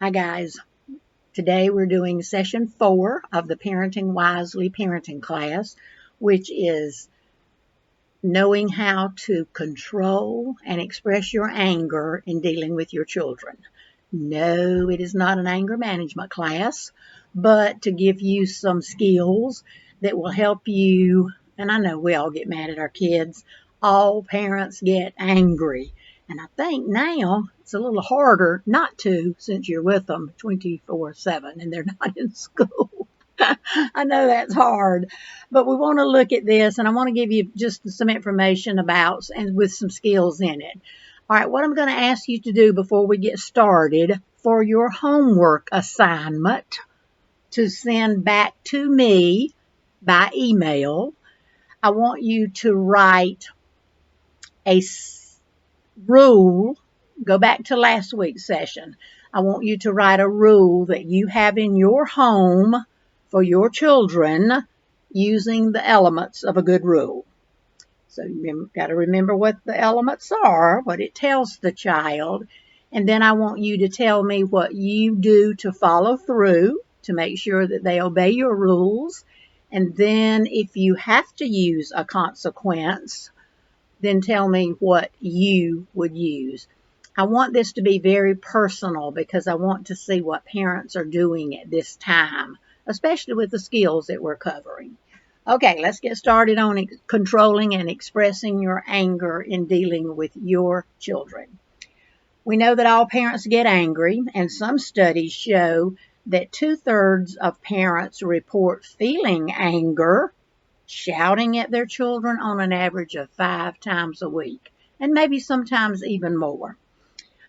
Hi guys, today we're doing session 4 of the Parenting Wisely parenting class, which is knowing how to control and express your anger in dealing with your children. No, it is not an anger management class, but to give you some skills that will help you, and I know we all get mad at our kids. All parents get angry. And I think now it's a little harder not to since you're with them 24/7 and they're not in school. I know that's hard, but we want to look at this and I want to give you just some information about and with some skills in it. All right, what I'm going to ask you to do before we get started for your homework assignment to send back to me by email, I want you to write a rule. Go back to last week's session. I want you to write a rule that you have in your home for your children using the elements of a good rule. So you've got to remember what the elements are, what it tells the child, and then I want you to tell me what you do to follow through to make sure that they obey your rules. And then if you have to use a consequence, then tell me what you would use. I want this to be very personal because I want to see what parents are doing at this time, especially with the skills that we're covering. Okay, let's get started on controlling and expressing your anger in dealing with your children. We know that all parents get angry, and some studies show that 2/3 of parents report feeling anger, shouting at their children on an average of 5 times a week, and maybe sometimes even more.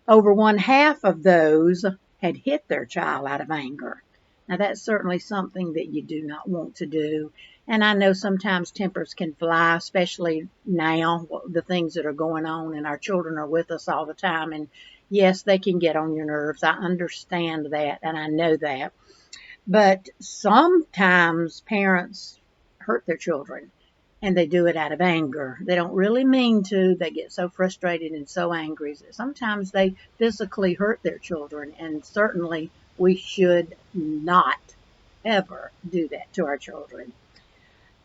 Over 1/2 of those had hit their child out of anger. Now that's certainly something that you do not want to do. And I know sometimes tempers can fly, especially now, the things that are going on, and our children are with us all the time. And yes, they can get on your nerves. I understand that, and I know that. But sometimes parents hurt their children, and they do it out of anger. They don't really mean to. They get so frustrated and so angry that sometimes they physically hurt their children, and certainly we should not ever do that to our children.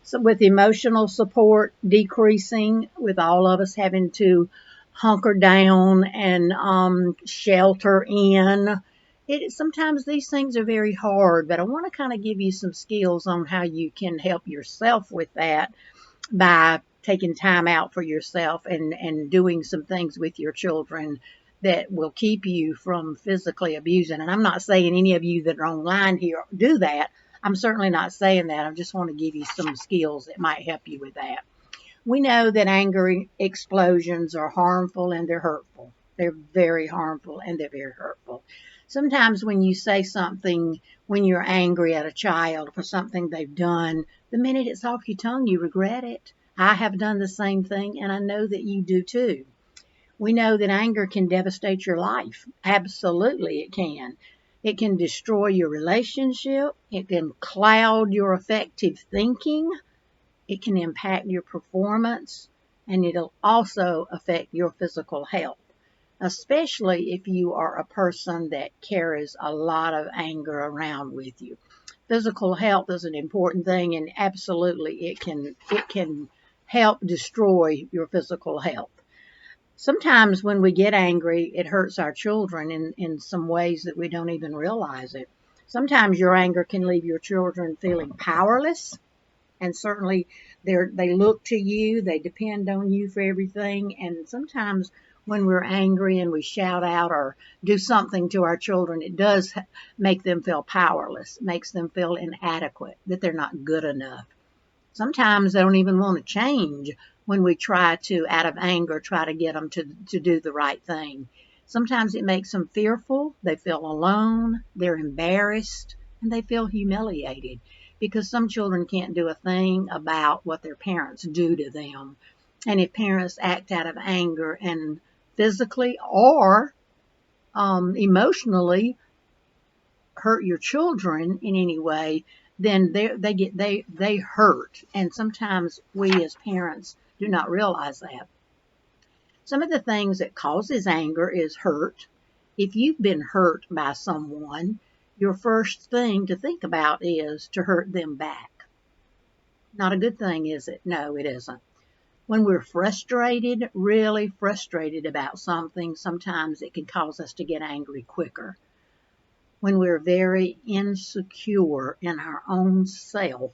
So with emotional support decreasing, with all of us having to hunker down and shelter in, sometimes these things are very hard, but I want to kind of give you some skills on how you can help yourself with that by taking time out for yourself and doing some things with your children that will keep you from physically abusing. And I'm not saying any of you that are online here do that. I'm certainly not saying that. I just want to give you some skills that might help you with that. We know that anger explosions are harmful and they're hurtful. They're very harmful and they're very hurtful. Sometimes when you say something when you're angry at a child for something they've done, the minute it's off your tongue, you regret it. I have done the same thing, and I know that you do too. We know that anger can devastate your life. Absolutely, it can. It can destroy your relationship. It can cloud your effective thinking. It can impact your performance, and it'll also affect your physical health, especially if you are a person that carries a lot of anger around with you. Physical health is an important thing, and absolutely it can help destroy your physical health. Sometimes when we get angry, it hurts our children in some ways that we don't even realize it. Sometimes your anger can leave your children feeling powerless, and certainly they look to you, they depend on you for everything. And sometimes when we're angry and we shout out or do something to our children, it does make them feel powerless, makes them feel inadequate, that they're not good enough. Sometimes they don't even want to change when we try to, out of anger, try to get them to do the right thing. Sometimes it makes them fearful, they feel alone, they're embarrassed, and they feel humiliated because some children can't do a thing about what their parents do to them. And if parents act out of anger and physically or emotionally hurt your children in any way, then they hurt. And sometimes we as parents do not realize that. Some of the things that causes anger is hurt, If you've been hurt by someone, your first thing to think about is to hurt them back. Not a good thing, is it? No, it isn't. When we're frustrated, really frustrated about something, sometimes it can cause us to get angry quicker. When we're very insecure in our own self,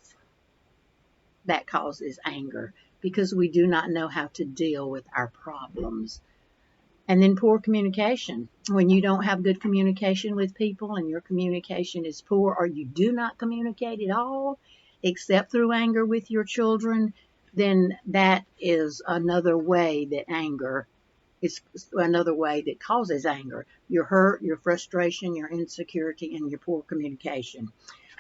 that causes anger because we do not know how to deal with our problems. And then poor communication. When you don't have good communication with people and your communication is poor, or you do not communicate at all, except through anger with your children, then that is another way that anger is another way that causes anger. Your hurt, your frustration, your insecurity, and your poor communication.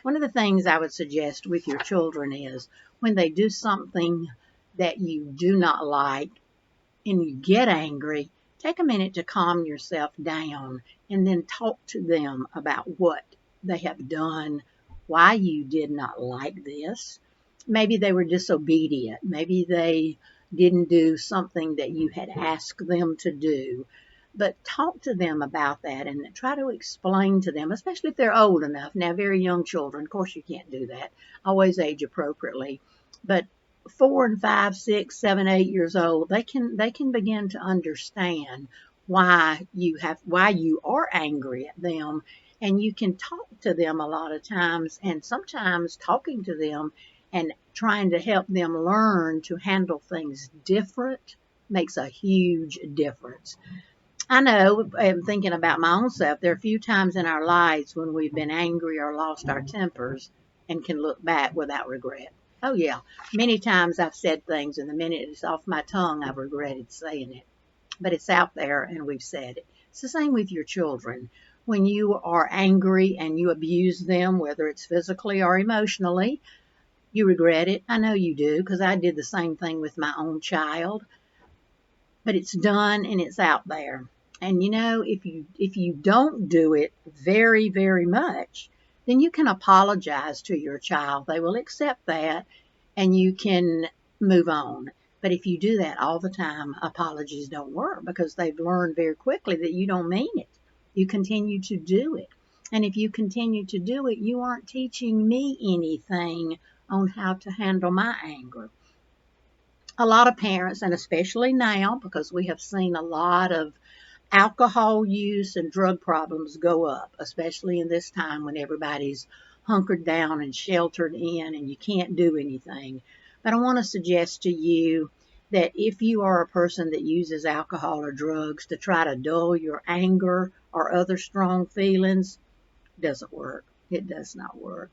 One of the things I would suggest with your children is when they do something that you do not like and you get angry, take a minute to calm yourself down and then talk to them about what they have done, why you did not like this. Maybe they were disobedient. Maybe they didn't do something that you had asked them to do. But talk to them about that and try to explain to them, especially if they're old enough. Now, very young children, of course you can't do that. Always age appropriately. But 4 and 5, 6, 7, 8 years old, they can begin to understand why you are angry at them, and you can talk to them a lot of times, and sometimes talking to them and trying to help them learn to handle things different makes a huge difference. I know, I'm thinking about my own self, there are a few times in our lives when we've been angry or lost our tempers and can look back without regret. Oh, yeah. Many times I've said things, and the minute it's off my tongue, I've regretted saying it. But it's out there, and we've said it. It's the same with your children. When you are angry and you abuse them, whether it's physically or emotionally, you regret it. I know you do, because I did the same thing with my own child. But it's done and it's out there. And if you don't do it very, very much, then you can apologize to your child. They will accept that and you can move on. But if you do that all the time, apologies don't work because they've learned very quickly that you don't mean it. You continue to do it. And if you continue to do it, you aren't teaching me anything on how to handle my anger. A lot of parents, and especially now, because we have seen a lot of alcohol use and drug problems go up, especially in this time when everybody's hunkered down and sheltered in and you can't do anything. But I want to suggest to you that if you are a person that uses alcohol or drugs to try to dull your anger or other strong feelings, it doesn't work. It does not work.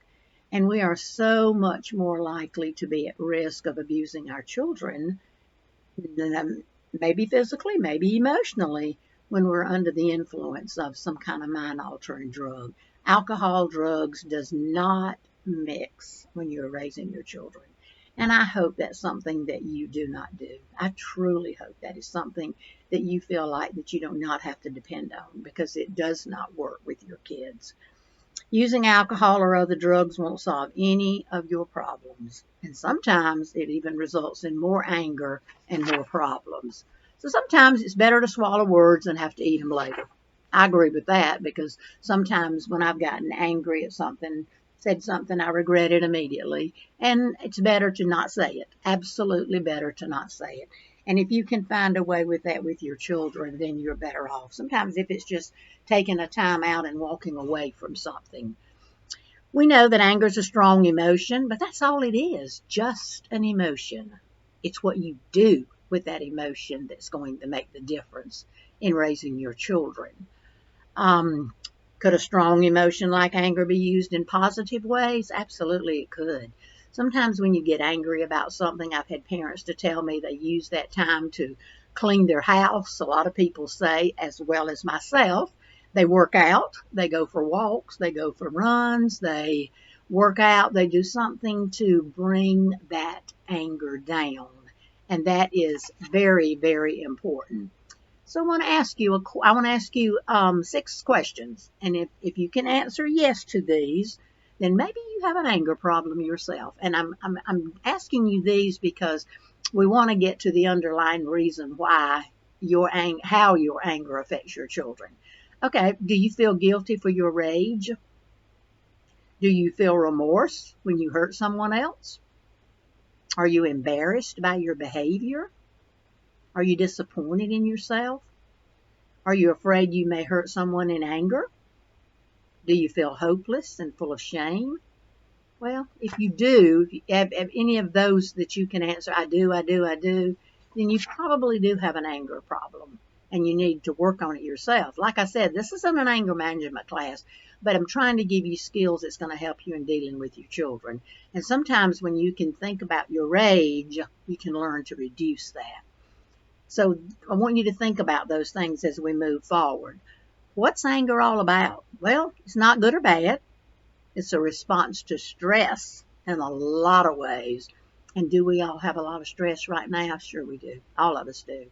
And we are so much more likely to be at risk of abusing our children, maybe physically, maybe emotionally, when we're under the influence of some kind of mind-altering drug. Alcohol, drugs does not mix when you're raising your children. And I hope that's something that you do not do. I truly hope that is something that you feel like that you do not have to depend on, because it does not work with your kids. Using alcohol or other drugs won't solve any of your problems. And sometimes it even results in more anger and more problems. So sometimes it's better to swallow words than have to eat them later. I agree with that, because sometimes when I've gotten angry at something, said something, I regret it immediately. And it's better to not say it. Absolutely better to not say it. And if you can find a way with that with your children, then you're better off. Sometimes if it's just taking a time out and walking away from something. We know that anger is a strong emotion, but that's all it is, just an emotion. It's what you do with that emotion that's going to make the difference in raising your children. Could a strong emotion like anger be used in positive ways? Absolutely it could. Sometimes when you get angry about something, I've had parents to tell me they use that time to clean their house. A lot of people say, as well as myself, they work out, they go for walks, they go for runs, they work out, they do something to bring that anger down. And that is very, very important. So I want to ask you 6 questions. And if you can answer yes to these, then maybe you have an anger problem yourself. And I'm asking you these because we want to get to the underlying reason why how your anger affects your children. Okay, do you feel guilty for your rage? Do you feel remorse when you hurt someone else? Are you embarrassed by your behavior? Are you disappointed in yourself? Are you afraid you may hurt someone in anger? Do you feel hopeless and full of shame? Well, if you do, if you have any of those that you can answer, I do, then you probably do have an anger problem and you need to work on it yourself. Like I said, this isn't an anger management class, but I'm trying to give you skills that's going to help you in dealing with your children. And sometimes when you can think about your rage, you can learn to reduce that. So I want you to think about those things as we move forward. What's anger all about? Well, it's not good or bad. It's a response to stress in a lot of ways. And do we all have a lot of stress right now? Sure we do. All of us do.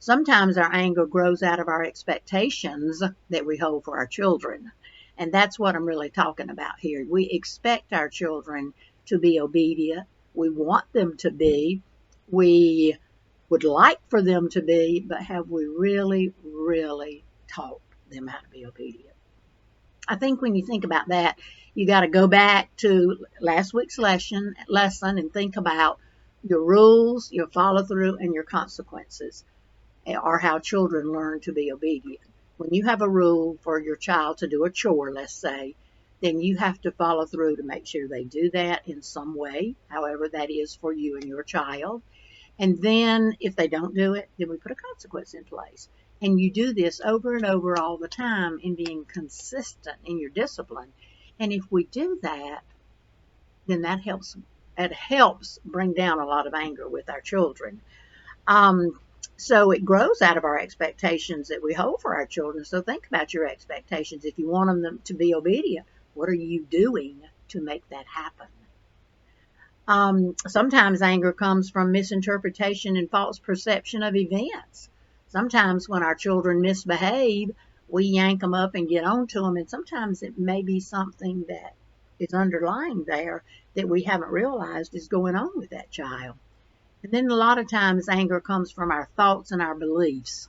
Sometimes our anger grows out of our expectations that we hold for our children. And that's what I'm really talking about here. We expect our children to be obedient. We want them to be. We would like for them to be, but have we really, really taught them how to be obedient? I think when you think about that, you got to go back to last week's lesson and think about your rules, your follow through, and your consequences, or how children learn to be obedient. When you have a rule for your child to do a chore, let's say, then you have to follow through to make sure they do that in some way, however that is for you and your child. And then if they don't do it, then we put a consequence in place. And you do this over and over all the time in being consistent in your discipline. And if we do that, then that helps. It helps bring down a lot of anger with our children. So it grows out of our expectations that we hold for our children. So think about your expectations. If you want them to be obedient, what are you doing to make that happen? Sometimes anger comes from misinterpretation and false perception of events. Sometimes when our children misbehave, we yank them up and get on to them, and sometimes it may be something that is underlying there that we haven't realized is going on with that child. And then a lot of times anger comes from our thoughts and our beliefs,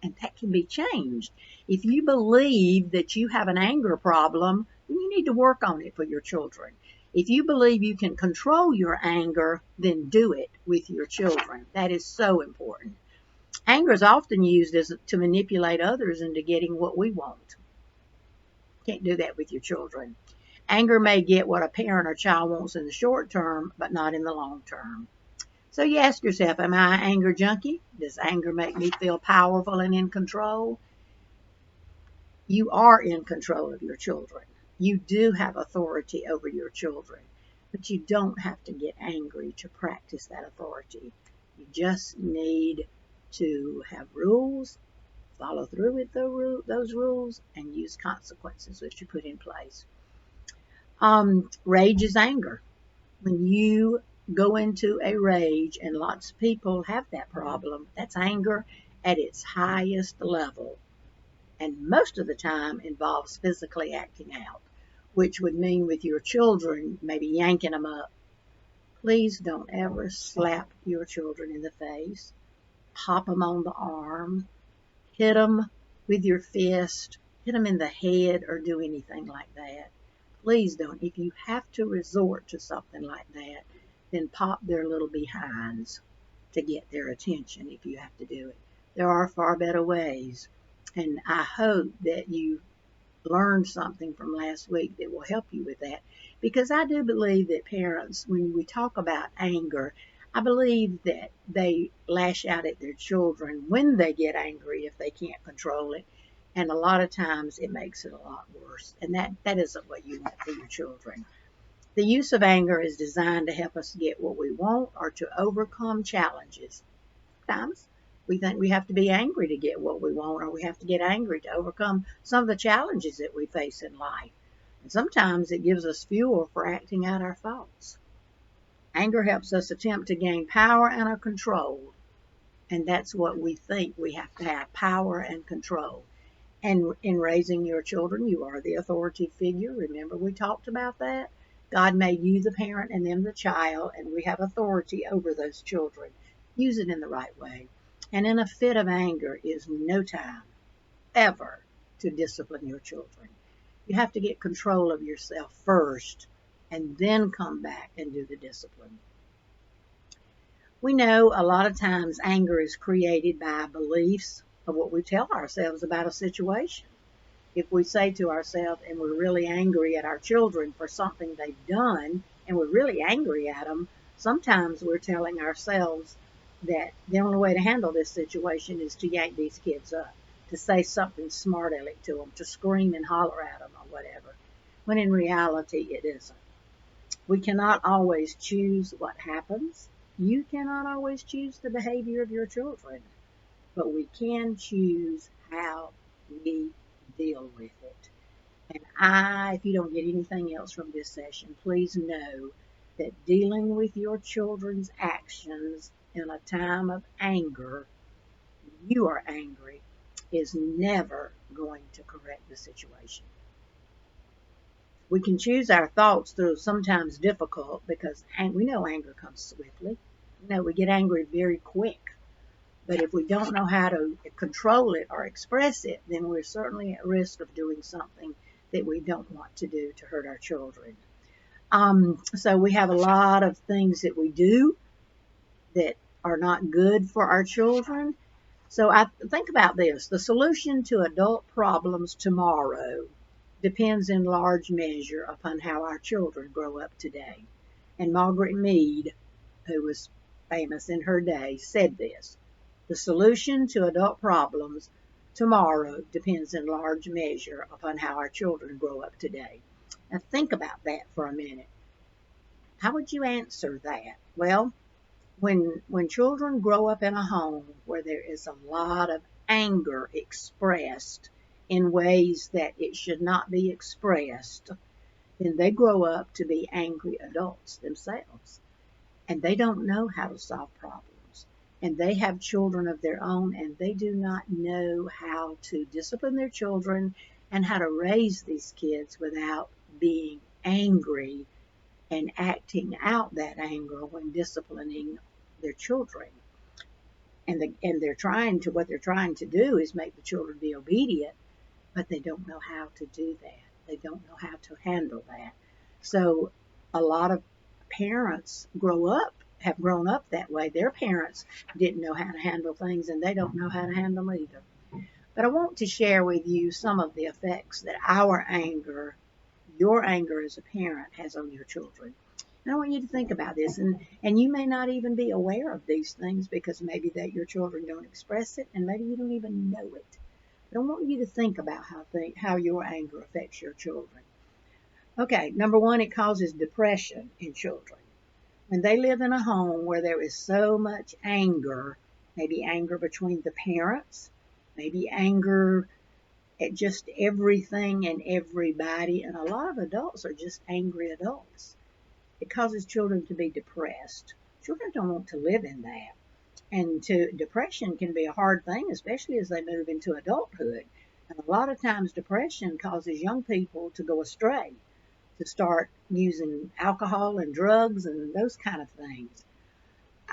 and that can be changed. If you believe that you have an anger problem, then you need to work on it for your children. If you believe you can control your anger, then do it with your children. That is so important. Anger is often used to manipulate others into getting what we want. Can't do that with your children. Anger may get what a parent or child wants in the short term, but not in the long term. So you ask yourself, am I an anger junkie? Does anger make me feel powerful and in control? You are in control of your children. You do have authority over your children, but you don't have to get angry to practice that authority. You just need to have rules, follow through with those rules, and use consequences that you put in place. Rage is anger. When you go into a rage, and lots of people have that problem, that's anger at its highest level. And most of the time involves physically acting out, which would mean with your children, maybe yanking them up. Please don't ever slap your children in the face, pop them on the arm, hit them with your fist, hit them in the head, or do anything like that. Please don't. If you have to resort to something like that, then pop their little behinds to get their attention if you have to do it. There are far better ways. And I hope that you learned something from last week that will help you with that. Because I do believe that parents, when we talk about anger, I believe that they lash out at their children when they get angry if they can't control it. And a lot of times it makes it a lot worse. And that isn't what you want for your children. The use of anger is designed to help us get what we want or to overcome challenges. Sometimes we think we have to be angry to get what we want, or we have to get angry to overcome some of the challenges that we face in life. And sometimes it gives us fuel for acting out our thoughts. Anger helps us attempt to gain power and a control. And that's what we think we have to have, power and control. And in raising your children, you are the authority figure. Remember we talked about that? God made you the parent and them the child, and we have authority over those children. Use it in the right way. And in a fit of anger is no time, ever, to discipline your children. You have to get control of yourself first and then come back and do the discipline. We know a lot of times anger is created by beliefs of what we tell ourselves about a situation. If we say to ourselves, and we're really angry at our children for something they've done, and we're really angry at them, sometimes we're telling ourselves that the only way to handle this situation is to yank these kids up, to say something smart aleck to them, to scream and holler at them or whatever, when in reality it isn't. We cannot always choose what happens. You cannot always choose the behavior of your children, but we can choose how we deal with it. And if you don't get anything else from this session, please know that dealing with your children's actions in a time of anger, you are angry, is never going to correct the situation. We can choose our thoughts through sometimes difficult because we know anger comes swiftly. We get angry very quick. But if we don't know how to control it or express it, then we're certainly at risk of doing something that we don't want to do to hurt our children. So we have a lot of things that we do that are not good for our children. So I think about this. The solution to adult problems tomorrow depends in large measure upon how our children grow up today. And Margaret Mead, who was famous in her day, said this: the solution to adult problems tomorrow depends in large measure upon how our children grow up today. Now think about that for a minute. How would you answer that? Well, when children grow up in a home where there is a lot of anger expressed in ways that it should not be expressed, then they grow up to be angry adults themselves. And they don't know how to solve problems. And they have children of their own, and they do not know how to discipline their children and how to raise these kids without being angry and acting out that anger when disciplining their children. And what they're trying to do is make the children be obedient, but they don't know how to do that. They don't know how to handle that. So a lot of parents have grown up that way. Their parents didn't know how to handle things, and they don't know how to handle them either. But I want to share with you some of the effects that your anger as a parent, has on your children. And I want you to think about this, and you may not even be aware of these things because maybe that your children don't express it, and maybe you don't even know it. But I want you to think about how your anger affects your children. Okay, number one, it causes depression in children. When they live in a home where there is so much anger, maybe anger between the parents, maybe anger at just everything and everybody, and a lot of adults are just angry adults. It causes children to be depressed. Children don't want to live in that. And depression can be a hard thing, especially as they move into adulthood. And a lot of times depression causes young people to go astray, to start using alcohol and drugs and those kind of things.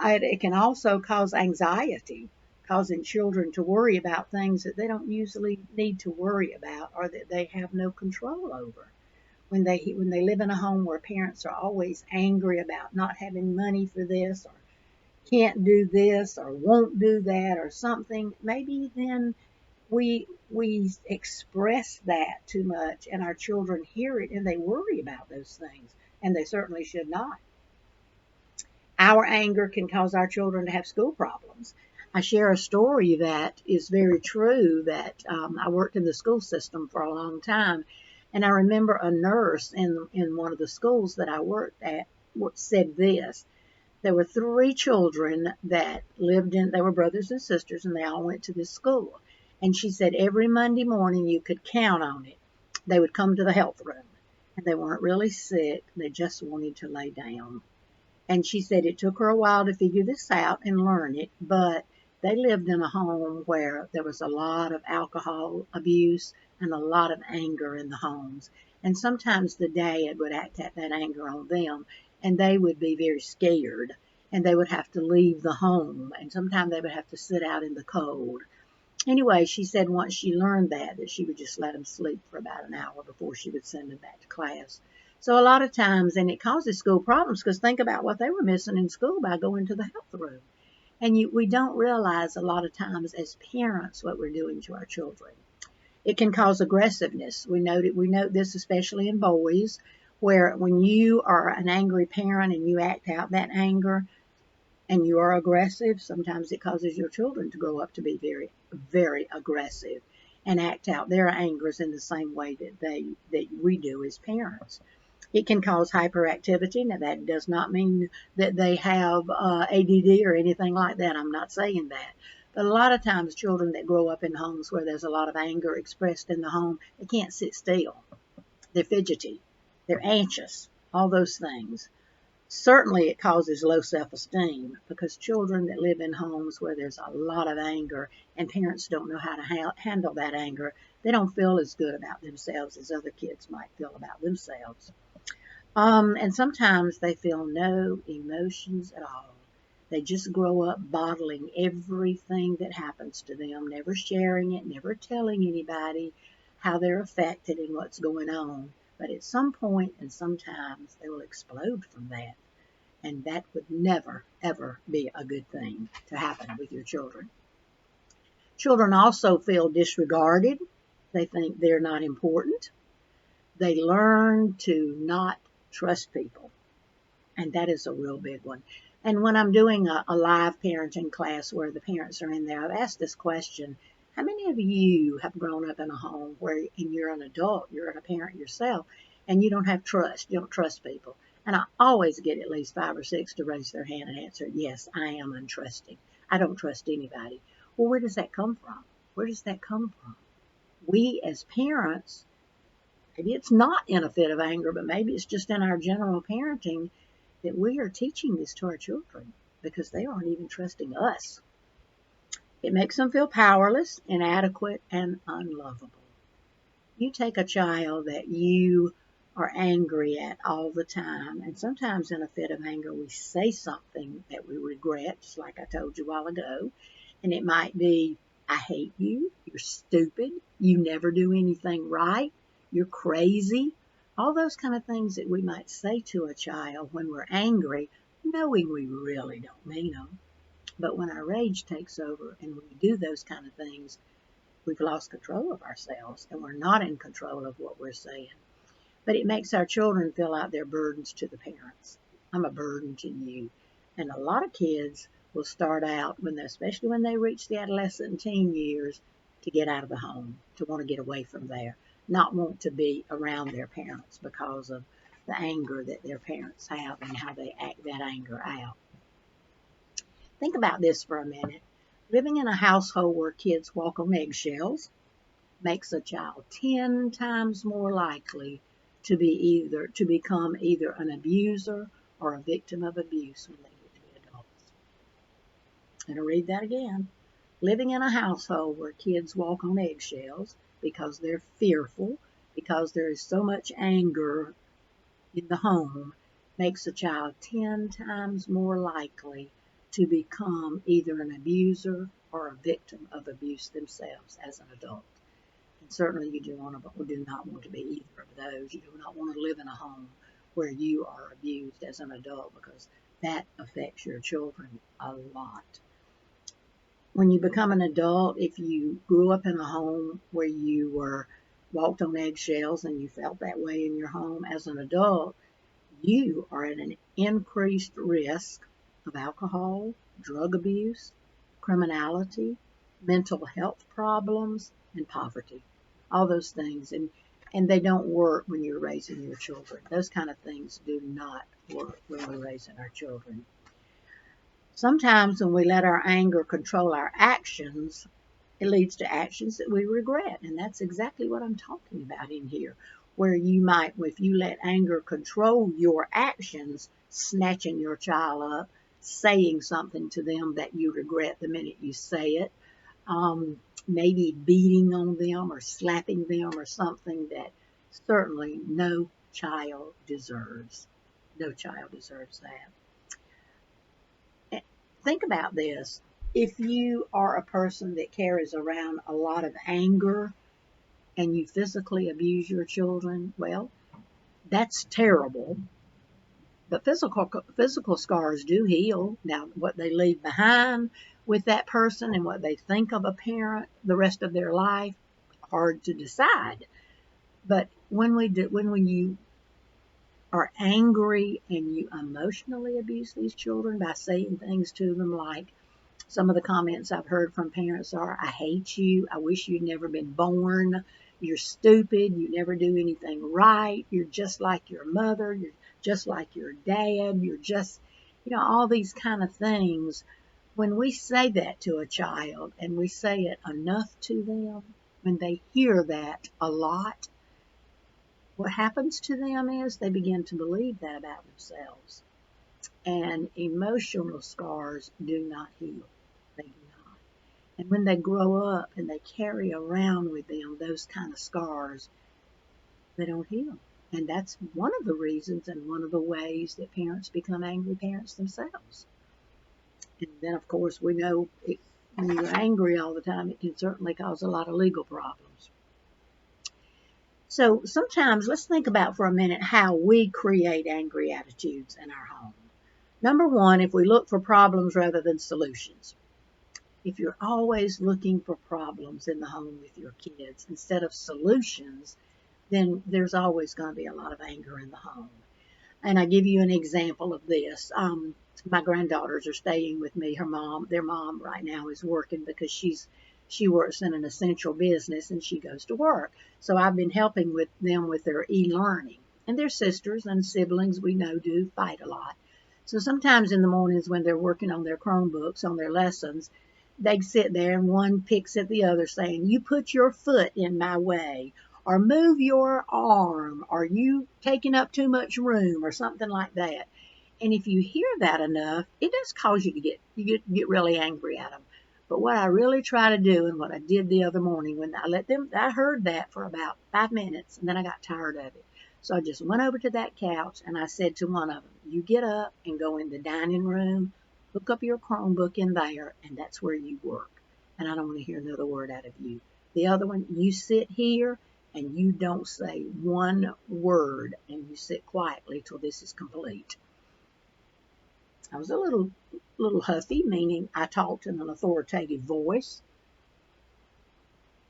It can also cause anxiety, causing children to worry about things that they don't usually need to worry about or that they have no control over. When they live in a home where parents are always angry about not having money for this or can't do this or won't do that or something, maybe then we express that too much and our children hear it and they worry about those things, and they certainly should not. Our anger can cause our children to have school problems. I share a story that is very true that I worked in the school system for a long time, and I remember a nurse in one of the schools that I worked at said this. There were 3 children that they were brothers and sisters, and they all went to this school. And she said every Monday morning you could count on it. They would come to the health room, and they weren't really sick. They just wanted to lay down. And she said it took her a while to figure this out and learn it, but they lived in a home where there was a lot of alcohol abuse and a lot of anger in the homes. And sometimes the dad would act out that anger on them, and they would be very scared, and they would have to leave the home, and sometimes they would have to sit out in the cold. Anyway, she said once she learned that she would just let them sleep for about an hour before she would send them back to class. So a lot of times, and it causes school problems because think about what they were missing in school by going to the health room. And we don't realize a lot of times as parents what we're doing to our children. It can cause aggressiveness. We note this especially in boys, where when you are an angry parent and you act out that anger, and you are aggressive, sometimes it causes your children to grow up to be very, very aggressive and act out their angers in the same way that we do as parents. It can cause hyperactivity. Now, that does not mean that they have ADD or anything like that. I'm not saying that. But a lot of times, children that grow up in homes where there's a lot of anger expressed in the home, they can't sit still. They're fidgety. They're anxious. All those things. Certainly it causes low self-esteem because children that live in homes where there's a lot of anger and parents don't know how to handle that anger, they don't feel as good about themselves as other kids might feel about themselves. And sometimes they feel no emotions at all. They just grow up bottling everything that happens to them, never sharing it, never telling anybody how they're affected and what's going on. But at some point and sometimes they will explode from that. And that would never, ever be a good thing to happen with your children. Children also feel disregarded. They think they're not important. They learn to not trust people. And that is a real big one. And when I'm doing a live parenting class where the parents are in there, I've asked this question: how many of you have grown up in a home where, and you're an adult, you're a parent yourself, and you don't have trust, you don't trust people? And I always get at least 5 or 6 to raise their hand and answer, yes, I am untrusting. I don't trust anybody. Well, where does that come from? Where does that come from? We as parents, maybe it's not in a fit of anger, but maybe it's just in our general parenting that we are teaching this to our children because they aren't even trusting us. It makes them feel powerless, inadequate, and unlovable. You take a child that you are angry at all the time, and sometimes in a fit of anger we say something that we regret, just like I told you a while ago, and it might be, I hate you, you're stupid, you never do anything right, you're crazy, all those kind of things that we might say to a child when we're angry, knowing we really don't mean them. But when our rage takes over and we do those kind of things, we've lost control of ourselves and we're not in control of what we're saying. But it makes our children feel like they're burdens to the parents. I'm a burden to you. And a lot of kids will start out, especially when they reach the adolescent and teen years, to get out of the home, to want to get away from there, not want to be around their parents because of the anger that their parents have and how they act that anger out. Think about this for a minute. Living in a household where kids walk on eggshells makes a child 10 times more likely to become either an abuser or a victim of abuse when they get to be adults. And I'll read that again. Living in a household where kids walk on eggshells because they're fearful, because there is so much anger in the home, makes a child 10 times more likely to become either an abuser or a victim of abuse themselves as an adult. And certainly you do not want to be either of those. You do not want to live in a home where you are abused as an adult because that affects your children a lot. When you become an adult, if you grew up in a home where you were walked on eggshells and you felt that way in your home as an adult, you are at an increased risk of alcohol, drug abuse, criminality, mental health problems, and poverty. All those things. And they don't work when you're raising your children. Those kind of things do not work when we're raising our children. Sometimes when we let our anger control our actions, it leads to actions that we regret. And that's exactly what I'm talking about in here. Where you might, if you let anger control your actions, snatching your child up, saying something to them that you regret the minute you say it, maybe beating on them or slapping them or something that certainly no child deserves. No child deserves that. Think about this. If you are a person that carries around a lot of anger and you physically abuse your children, well, that's terrible. But physical scars do heal. Now, what they leave behind with that person and what they think of a parent the rest of their life, hard to decide. But when you are angry and you emotionally abuse these children by saying things to them like, some of the comments I've heard from parents are, I hate you. I wish you'd never been born. You're stupid. You never do anything right. You're just like your mother. You're just like your dad. You're just, all these kind of things. When we say that to a child and we say it enough to them, when they hear that a lot, what happens to them is they begin to believe that about themselves. And emotional scars do not heal. They do not. And when they grow up and they carry around with them those kind of scars, they don't heal. And that's one of the reasons and one of the ways that parents become angry parents themselves. And then, of course, we know when you're angry all the time, it can certainly cause a lot of legal problems. So sometimes let's think about for a minute how we create angry attitudes in our home. Number one, if we look for problems rather than solutions. If you're always looking for problems in the home with your kids instead of solutions, then there's always going to be a lot of anger in the home. And I give you an example of this. My granddaughters are staying with me. Their mom right now is working because she works in an essential business and she goes to work. So I've been helping with them with their e-learning. And their sisters and siblings we know do fight a lot. So sometimes in the mornings when they're working on their Chromebooks, on their lessons, they sit there and one picks at the other saying, you put your foot in my way, or move your arm, or you taking up too much room, or something like that. And if you hear that enough, it does cause you to get really angry at them. But what I really try to do, and what I did the other morning when I heard that for about 5 minutes, and then I got tired of it. So I just went over to that couch and I said to one of them, you get up and go in the dining room, hook up your Chromebook in there, and that's where you work. And I don't want to hear another word out of you. The other one, you sit here and you don't say one word, and you sit quietly till this is complete. I was a little huffy, meaning I talked in an authoritative voice,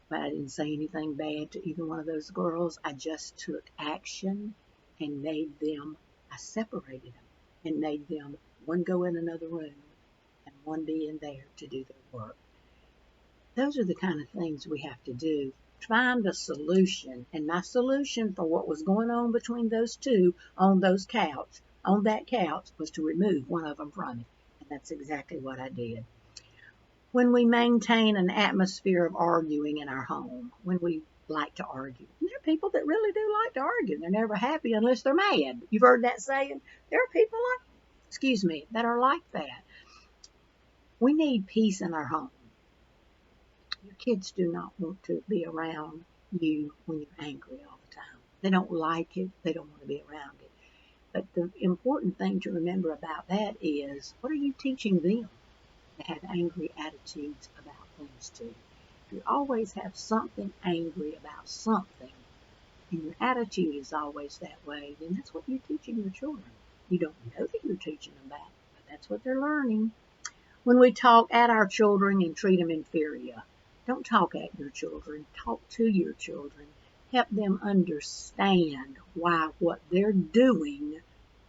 but I didn't say anything bad to either one of those girls. I just took action and I separated them and made them one go in another room and one be in there to do their work. Those are the kind of things we have to do. Find a solution. And my solution for what was going on between those two on that couch, was to remove one of them from it. And that's exactly what I did. When we maintain an atmosphere of arguing in our home, when we like to argue. And there are people that really do like to argue. They're never happy unless they're mad. You've heard that saying? There are people that are like that. We need peace in our home. Your kids do not want to be around you when you're angry all the time. They don't like it. They don't want to be around it. But the important thing to remember about that is, what are you teaching them to have angry attitudes about things too? If you always have something angry about something, and your attitude is always that way, then that's what you're teaching your children. You don't know that you're teaching them that, but that's what they're learning. When we talk at our children and treat them inferior, don't talk at your children. Talk to your children. Help them understand why what they're doing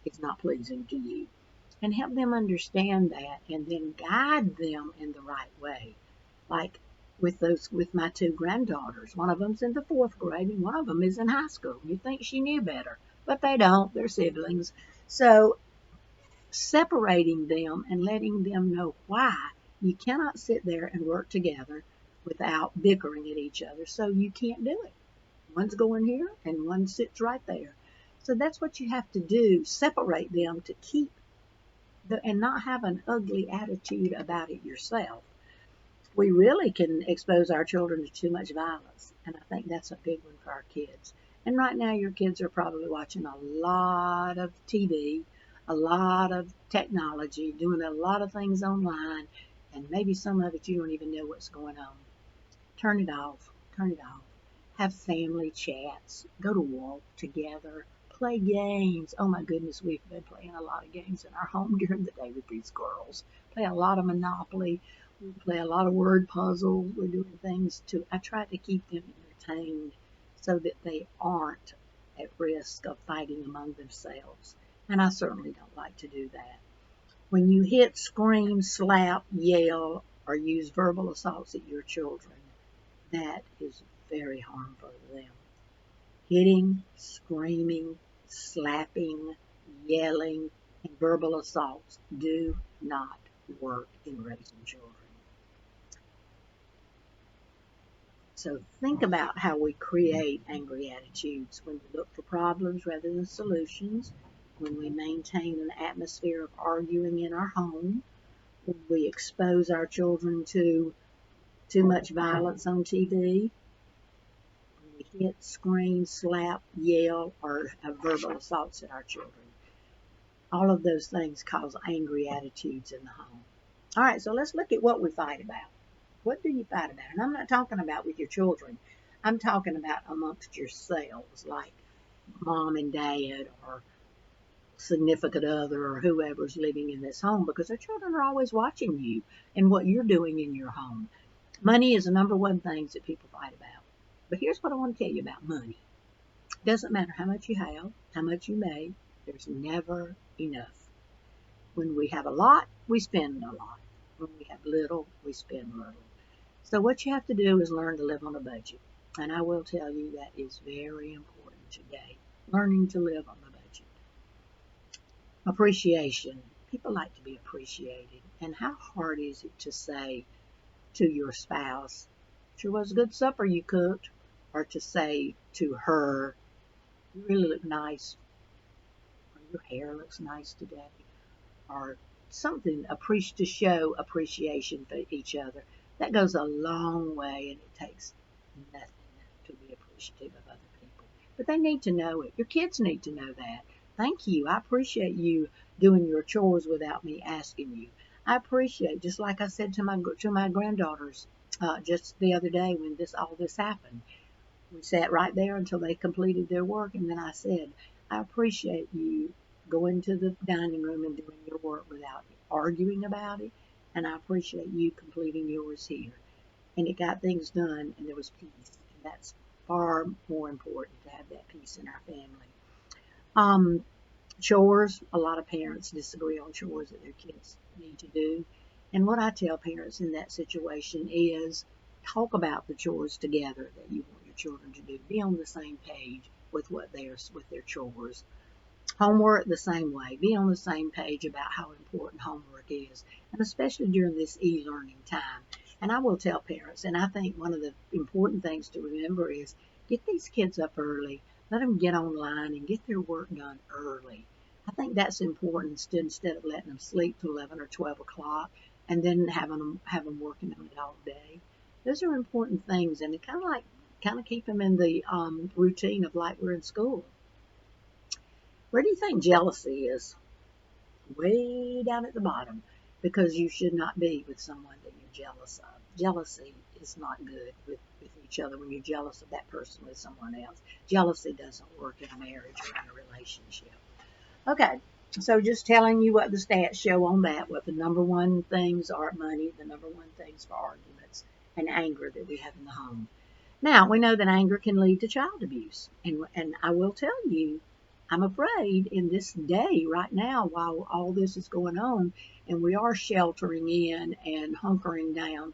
is not pleasing to you. And help them understand that and then guide them in the right way. Like with my two granddaughters. One of them's in the 4th grade and one of them is in high school. You think she knew better, but they don't. They're siblings. So separating them and letting them know why you cannot sit there and work together without bickering at each other. So you can't do it. One's going here and one sits right there. So that's what you have to do. Separate them to keep and not have an ugly attitude about it yourself. We really can expose our children to too much violence. And I think that's a big one for our kids. And right now your kids are probably watching a lot of TV, a lot of technology, doing a lot of things online, and maybe some of it you don't even know what's going on. Turn it off. Turn it off. Have family chats. Go to walk together. Play games. Oh my goodness, we've been playing a lot of games in our home during the day with these girls. Play a lot of Monopoly. We play a lot of word puzzles. We're doing things I try to keep them entertained so that they aren't at risk of fighting among themselves. And I certainly don't like to do that. When you hit, scream, slap, yell, or use verbal assaults at your children, that is very harmful to them. Hitting, screaming, slapping, yelling, and verbal assaults do not work in raising children. So think about how we create angry attitudes when we look for problems rather than solutions, when we maintain an atmosphere of arguing in our home, when we expose our children to too much violence on TV, when we hit, scream, slap, yell, or have verbal assaults at our children. All of those things cause angry attitudes in the home. All right, so let's look at what we fight about. What do you fight about? And I'm not talking about with your children. I'm talking about amongst yourselves, like mom and dad or significant other or whoever's living in this home, because the children are always watching you and what you're doing in your home. Money is the number one thing that people fight about. But here's what I want to tell you about money. It doesn't matter how much you have, how much you make, there's never enough. When we have a lot, we spend a lot. When we have little, we spend little. So what you have to do is learn to live on a budget. And I will tell you that is very important today. Learning to live on a budget. Appreciation. People like to be appreciated. And how hard is it to say to your spouse, sure was a good supper you cooked, or to say to her, you really look nice, or your hair looks nice today, or something to show appreciation for each other. That goes a long way, and it takes nothing to be appreciative of other people. But they need to know it. Your kids need to know that. Thank you. I appreciate you doing your chores without me asking you. I appreciate, just like I said to my granddaughters just the other day when all this happened. We sat right there until they completed their work, and then I said, I appreciate you going to the dining room and doing your work without arguing about it, and I appreciate you completing yours here. And it got things done, and there was peace, and that's far more important to have that peace in our family. Chores, a lot of parents disagree on chores that their kids need to do. And what I tell parents in that situation is talk about the chores together that you want your children to do. Be on the same page with with their chores. Homework the same way. Be on the same page about how important homework is, and especially during this e-learning time. And I will tell parents, and I think one of the important things to remember is get these kids up early. Let them get online and get their work done early. I think that's important instead of letting them sleep till 11 or 12 o'clock and then having them working on it all day. Those are important things, and it kind of keep them in the routine of like we're in school. Where do you think jealousy is? Way down at the bottom, because you should not be with someone that you're jealous of. Jealousy is not good with each other when you're jealous of that person with someone else. Jealousy doesn't work in a marriage or in a relationship. Okay, so just telling you what the stats show on that, what the number one things are: money, the number one things for arguments, and anger that we have in the home. Now, we know that anger can lead to child abuse, and I will tell you, I'm afraid in this day right now, while all this is going on, and we are sheltering in and hunkering down,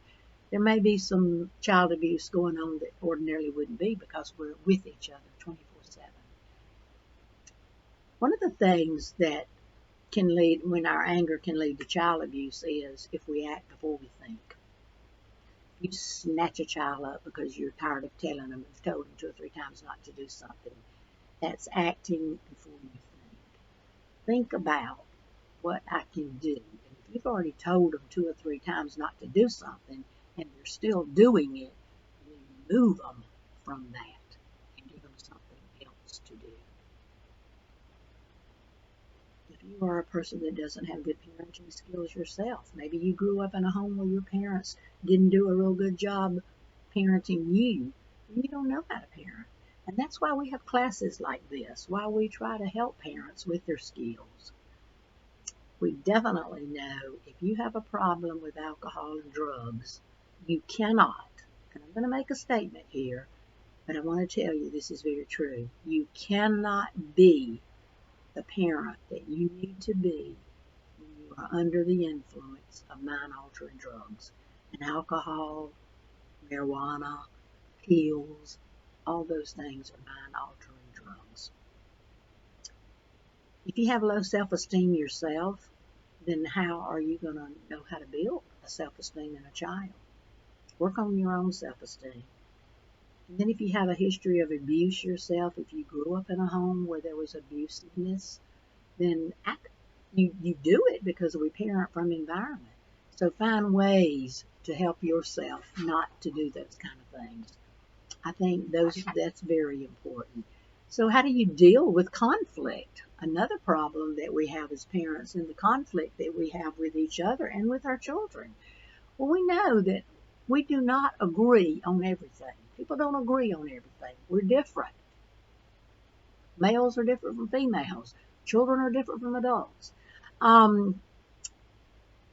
there may be some child abuse going on that ordinarily wouldn't be because we're with each other 24/7. One of the things that can lead, when our anger can lead to child abuse, is if we act before we think. You snatch a child up because you're tired of telling them, you've told them 2 or 3 times not to do something. That's acting before you think. Think about what I can do. And if you've already told them 2 or 3 times not to do something and they're still doing it, remove them from that and give them something else to do. If you are a person that doesn't have good parenting skills yourself, maybe you grew up in a home where your parents didn't do a real good job parenting you, and you don't know how to parent. And that's why we have classes like this, why we try to help parents with their skills. We definitely know if you have a problem with alcohol and drugs, you cannot, and I'm going to make a statement here, but I want to tell you this is very true. You cannot be the parent that you need to be when you are under the influence of mind-altering drugs and alcohol, marijuana, pills, all those things are mind-altering drugs. If you have low self-esteem yourself, then how are you going to know how to build a self-esteem in a child? Work on your own self-esteem. And then if you have a history of abuse yourself, if you grew up in a home where there was abusiveness, then you do it because we parent from environment. So find ways to help yourself not to do those kind of things. I think that's very important. So how do you deal with conflict? Another problem that we have as parents in the conflict that we have with each other and with our children. Well, we know that we do not agree on everything. People don't agree on everything. We're different. Males are different from females. Children are different from adults.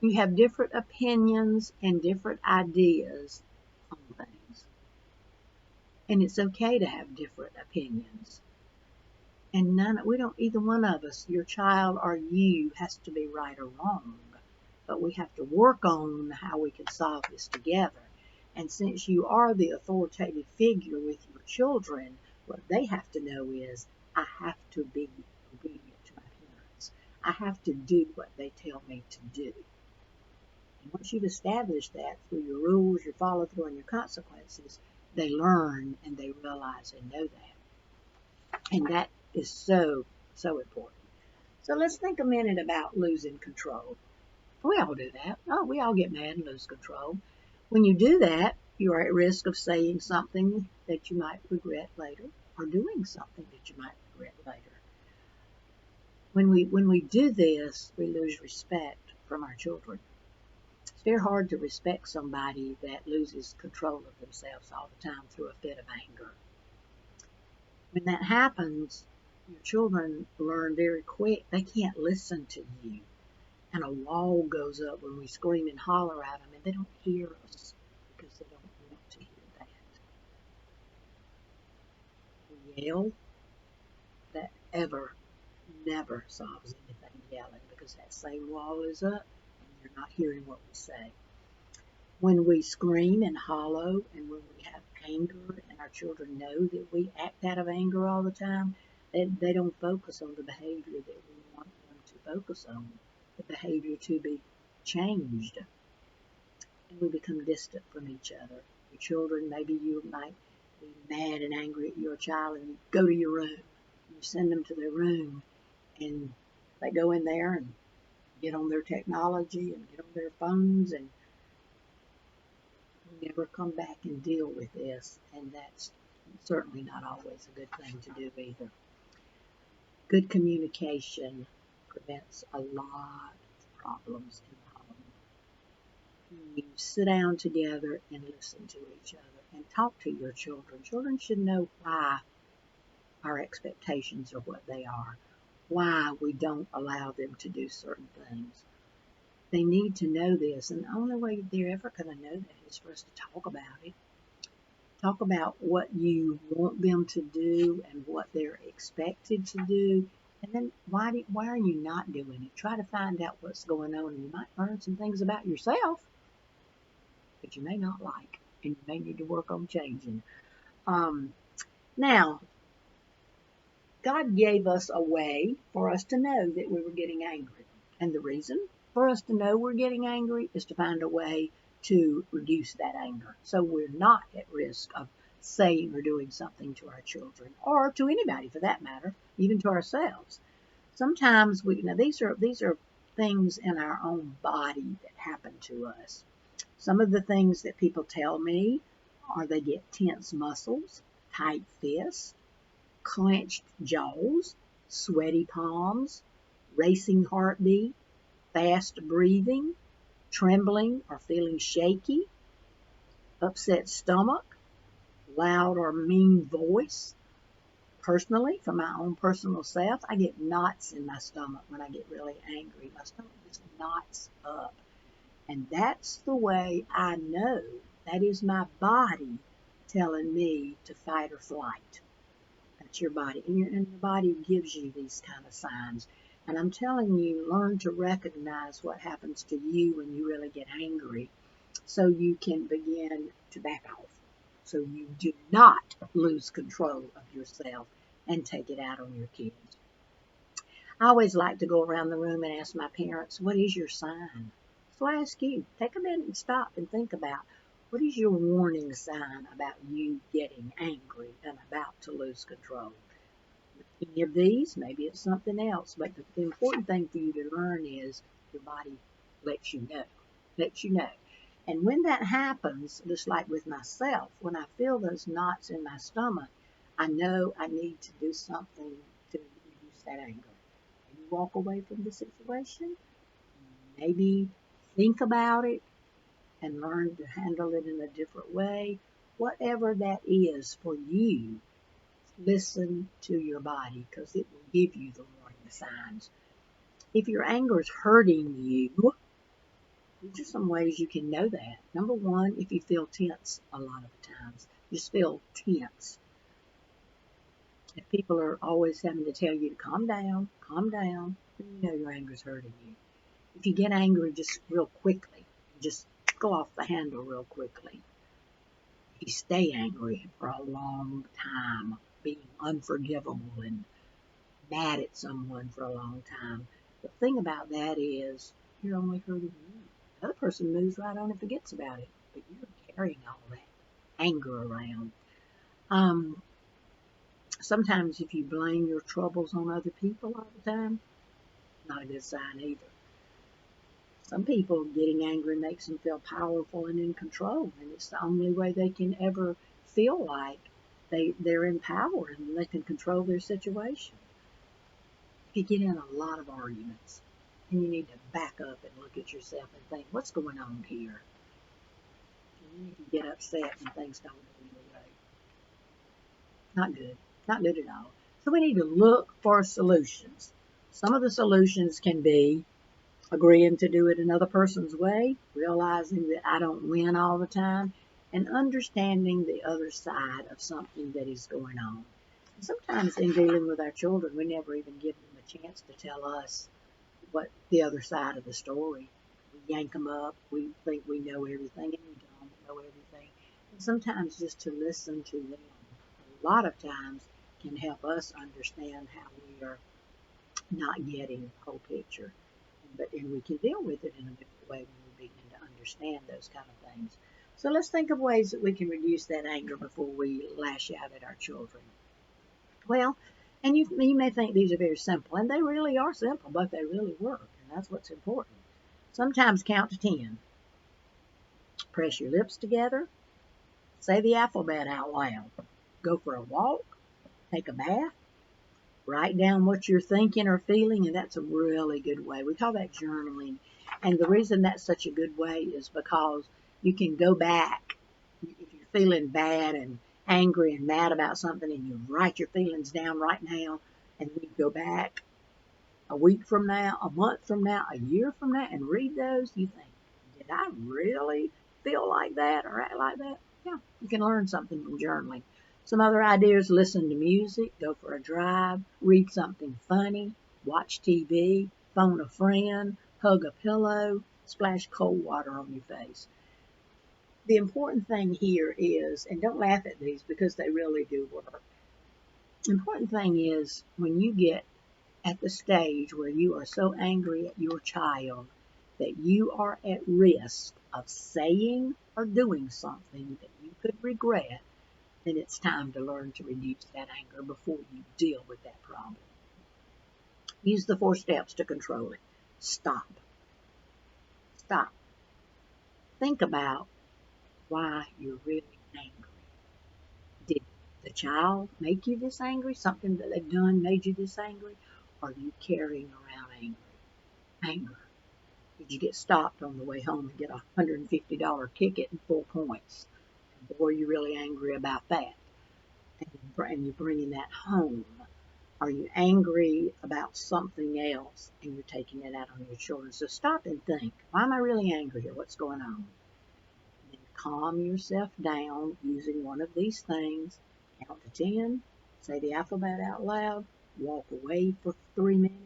You have different opinions and different ideas on things. And it's okay to have different opinions. And we don't, either one of us, your child or you, has to be right or wrong. But we have to work on how we can solve this together. And since you are the authoritative figure with your children, what they have to know is, I have to be obedient to my parents. I have to do what they tell me to do. And once you've established that through your rules, your follow-through, and your consequences, they learn and they realize and know that. And that is so, so important. So let's think a minute about losing control. We all do that. Oh, we all get mad and lose control. When you do that, you are at risk of saying something that you might regret later, or doing something that you might regret later. When we do this, we lose respect from our children. It's very hard to respect somebody that loses control of themselves all the time through a fit of anger. When that happens, your children learn very quick they can't listen to you. And a wall goes up when we scream and holler at them, and they don't hear us because they don't want to hear that. We yell. That never solves anything, yelling, because that same wall is up and you're not hearing what we say. When we scream and hollow and when we have anger and our children know that we act out of anger all the time, they don't focus on the behavior that we want them to focus on, the behavior to be changed. And we become distant from each other. Your children, maybe you might be mad and angry at your child and you go to your room. You send them to their room and they go in there and get on their technology and get on their phones and never come back and deal with this. And that's certainly not always a good thing to do either. Good communication prevents a lot of problems in the home. You sit down together and listen to each other and talk to your children. Children should know why our expectations are what they are, why we don't allow them to do certain things. They need to know this, and the only way they're ever going to know that is for us to talk about it. Talk about what you want them to do and what they're expected to do, and then why are you not doing it? Try to find out what's going on, and you might learn some things about yourself that you may not like, and you may need to work on changing. Now, God gave us a way for us to know that we were getting angry. And the reason for us to know we're getting angry is to find a way to reduce that anger. So we're not at risk of saying or doing something to our children, or to anybody for that matter, even to ourselves. Sometimes these are things in our own body that happen to us. Some of the things that people tell me are they get tense muscles, tight fists, clenched jaws, sweaty palms, racing heartbeat, fast breathing, trembling or feeling shaky, upset stomach, loud or mean voice. Personally, for my own personal self, I get knots in my stomach when I get really angry. My stomach just knots up. And that's the way I know that is my body telling me to fight or flight. That's your body. And your body gives you these kind of signs. And I'm telling you, learn to recognize what happens to you when you really get angry so you can begin to back off. So you do not lose control of yourself and take it out on your kids. I always like to go around the room and ask my parents, what is your sign? So I ask you, take a minute and stop and think about, what is your warning sign about you getting angry and about to lose control? Any of these, maybe it's something else, but the important thing for you to learn is your body lets you know. And when that happens, just like with myself, when I feel those knots in my stomach, I know I need to do something to reduce that anger. Maybe walk away from the situation, maybe think about it and learn to handle it in a different way. Whatever that is for you, listen to your body because it will give you the warning signs. If your anger is hurting you, these are some ways you can know that. Number one, if you feel tense a lot of times, just feel tense. If people are always having to tell you to calm down, then you know your anger is hurting you. If you get angry just real quickly, just go off the handle real quickly. If you stay angry for a long time, being unforgivable and mad at someone for a long time, the thing about that is you're only hurting you. The other person moves right on and forgets about it, but you're carrying all that anger around. Sometimes if you blame your troubles on other people all the time, not a good sign either. Some people getting angry makes them feel powerful and in control, and it's the only way they can ever feel like they're in power and they can control their situation. If you get in a lot of arguments, and you need to back up and look at yourself and think, what's going on here? And if you get upset and things don't go your way, not good, not good at all. So we need to look for solutions. Some of the solutions can be agreeing to do it another person's way, realizing that I don't win all the time, and understanding the other side of something that is going on. And sometimes in dealing with our children, we never even give them a chance to tell us what the other side of the story. We yank them up, we think we know everything, and we don't know everything. And sometimes just to listen to them, a lot of times can help us understand how we are not getting the whole picture. And we can deal with it in a different way when we begin to understand those kind of things. So let's think of ways that we can reduce that anger before we lash out at our children. Well, and you may think these are very simple, and they really are simple, but they really work, and that's what's important. Sometimes count to 10. Press your lips together. Say the alphabet out loud. Go for a walk. Take a bath. Write down what you're thinking or feeling, and that's a really good way. We call that journaling. And the reason that's such a good way is because you can go back. If you're feeling bad and angry and mad about something, and you write your feelings down right now, and then you go back a week from now, a month from now, a year from now, and read those, you think, did I really feel like that or act like that? Yeah, you can learn something from journaling. Some other ideas: listen to music, go for a drive, read something funny, watch TV, phone a friend, hug a pillow, splash cold water on your face. The important thing here is, and don't laugh at these because they really do work. The important thing is when you get at the stage where you are so angry at your child that you are at risk of saying or doing something that you could regret, then it's time to learn to reduce that anger before you deal with that problem. Use the 4 steps to control it. Stop. Stop. Think about why you're really angry. Did the child make you this angry? Something that they've done made you this angry? Or are you carrying around Anger. Did you get stopped on the way home and get a $150 ticket and 4 points? Boy, you're really angry about that. And you're bringing that home. Are you angry about something else and you're taking it out on your children? So stop and think, why am I really angry here? What's going on? And then calm yourself down using one of these things. Count to 10, say the alphabet out loud, walk away for 3 minutes,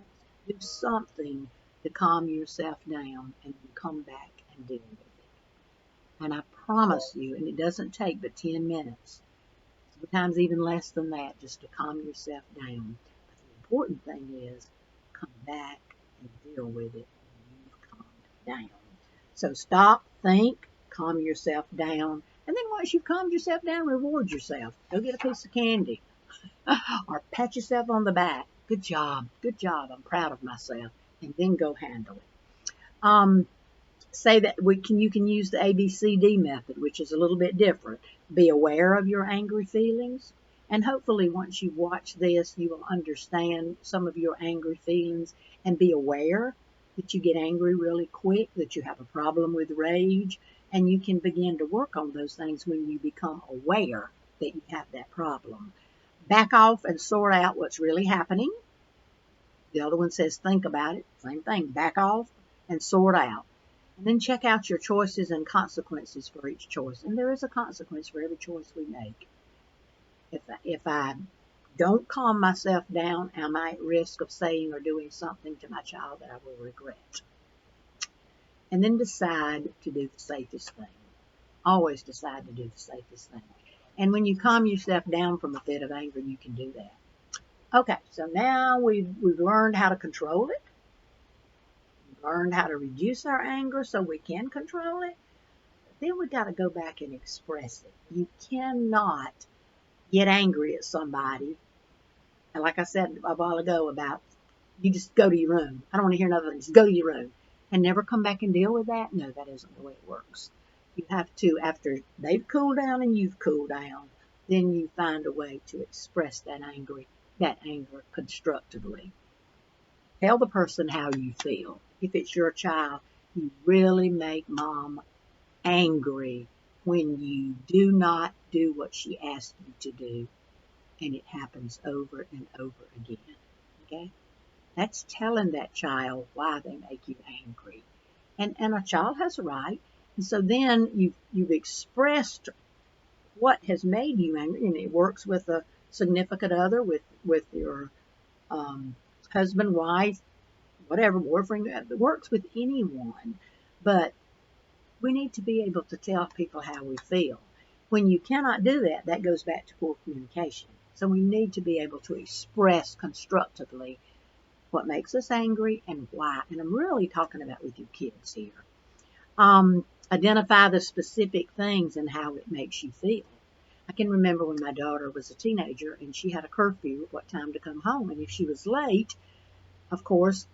do something to calm yourself down, and then come back and deal with it. And I promise you, and it doesn't take but 10 minutes, sometimes even less than that, just to calm yourself down. But the important thing is come back and deal with it when you've calmed down. So stop, think, calm yourself down, and then once you've calmed yourself down, reward yourself. Go get a piece of candy or pat yourself on the back. Good job, I'm proud of myself, and then go handle it. Say that you can use the ABCD method, which is a little bit different. Be aware of your angry feelings, and hopefully once you watch this, you will understand some of your angry feelings and be aware that you get angry really quick, that you have a problem with rage, and you can begin to work on those things when you become aware that you have that problem. Back off and sort out what's really happening. The other one says think about it. Same thing. Back off and sort out. And then check out your choices and consequences for each choice. And there is a consequence for every choice we make. If I don't calm myself down, am I at risk of saying or doing something to my child that I will regret? And then decide to do the safest thing. Always decide to do the safest thing. And when you calm yourself down from a fit of anger, you can do that. Okay, so now we've learned how to control it. Learned how to reduce our anger so we can control it. Then we got to go back and express it. You cannot get angry at somebody, and like I said a while ago about you just go to your room. I don't want to hear nothing. Just go to your room and never come back and deal with that. No, that isn't the way it works. You have to, after they've cooled down and you've cooled down, then you find a way to express that anger constructively. Tell the person how you feel. If it's your child, you really make mom angry when you do not do what she asked you to do, and it happens over and over again. Okay? That's telling that child why they make you angry. And a child has a right. And so then you've expressed what has made you angry, and it works with a significant other, with your husband, wife, whatever, boyfriend. It works with anyone. But we need to be able to tell people how we feel. When you cannot do that, that goes back to poor communication. So we need to be able to express constructively what makes us angry and why. And I'm really talking about with your kids here. Identify the specific things and how it makes you feel. I can remember when my daughter was a teenager and she had a curfew of what time to come home. And if she was late, of course,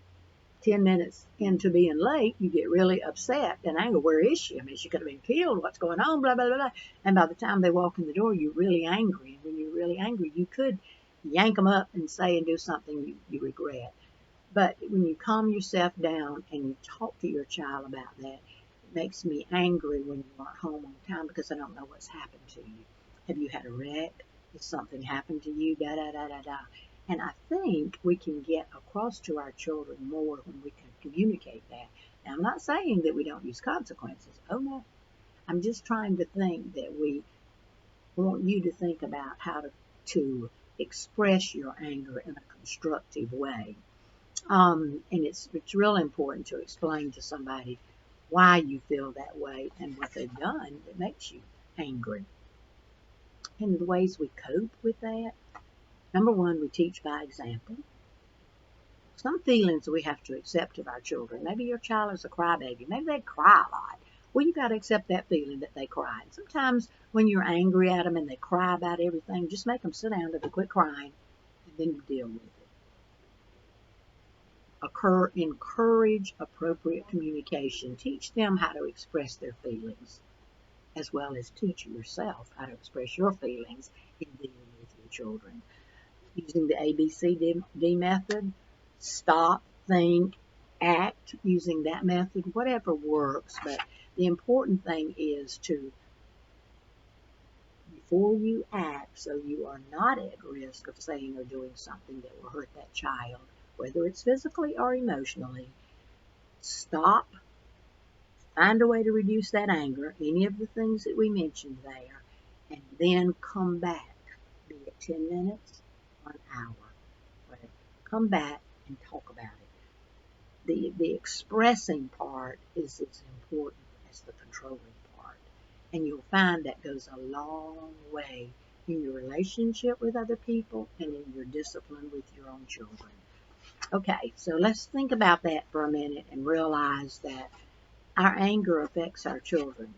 10 minutes into being late, you get really upset and angry. Where is she? I mean, she could have been killed. What's going on? Blah, blah, blah, blah. And by the time they walk in the door, you're really angry. And when you're really angry, you could yank them up and say and do something you regret. But when you calm yourself down and you talk to your child about that, it makes me angry when you aren't home on time because I don't know what's happened to you. Have you had a wreck? Has something happened to you? Da, da, da, da, da. And I think we can get across to our children more when we can communicate that. Now, I'm not saying that we don't use consequences. Oh, no. I'm just trying to think that we want you to think about how to express your anger in a constructive way. And it's real important to explain to somebody why you feel that way and what they've done that makes you angry. And the ways we cope with that. Number one, we teach by example. Some feelings we have to accept of our children. Maybe your child is a crybaby. Maybe they cry a lot. Well, you got to accept that feeling that they cry. And sometimes when you're angry at them and they cry about everything, just make them sit down till they quit crying, and then you deal with it. Encourage appropriate communication. Teach them how to express their feelings, as well as teach yourself how to express your feelings in dealing with your children. Using the ABCD method, stop, think, act using that method, whatever works. But the important thing is to, before you act, so you are not at risk of saying or doing something that will hurt that child, whether it's physically or emotionally, stop, find a way to reduce that anger, any of the things that we mentioned there, and then come back, be it 10 minutes or an hour, whatever. Come back and talk about it. The expressing part is as important as the controlling part. And you'll find that goes a long way in your relationship with other people and in your discipline with your own children. Okay, so let's think about that for a minute and realize that our anger affects our children.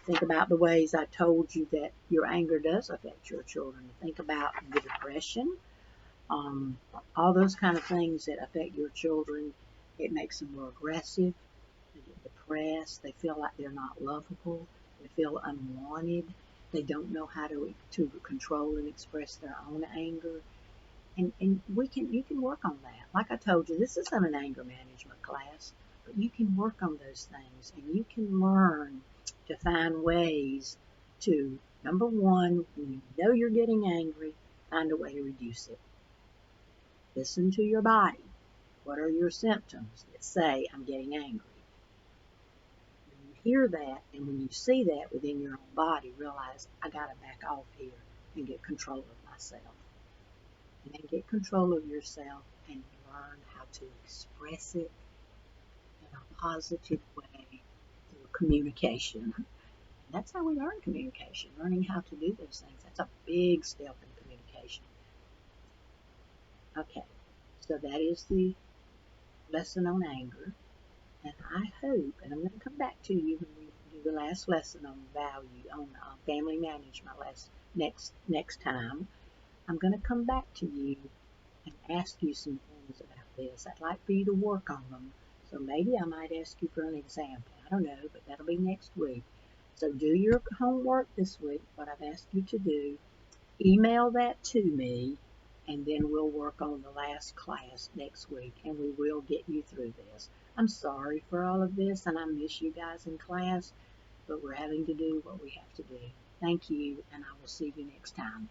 Think about the ways I told you that your anger does affect your children. Think about the depression, all those kind of things that affect your children. It makes them more aggressive, they get depressed, they feel like they're not lovable, they feel unwanted, they don't know how to control and express their own anger. And you can work on that. Like I told you, this isn't an anger management class, but you can work on those things and you can learn to find ways to, number one, when you know you're getting angry, find a way to reduce it. Listen to your body. What are your symptoms that say I'm getting angry? When you hear that and when you see that within your own body, realize I got to back off here and get control of myself. And then get control of yourself and learn how to express it in a positive way through communication. And that's how we learn communication, learning how to do those things. That's a big step in communication. Okay, so that is the lesson on anger. And I hope, and I'm going to come back to you when we do the last lesson on value, on family management next time. I'm going to come back to you and ask you some things about this. I'd like for you to work on them. So maybe I might ask you for an example. I don't know, but that'll be next week. So do your homework this week, what I've asked you to do. Email that to me, and then we'll work on the last class next week, and we will get you through this. I'm sorry for all of this, and I miss you guys in class, but we're having to do what we have to do. Thank you, and I will see you next time.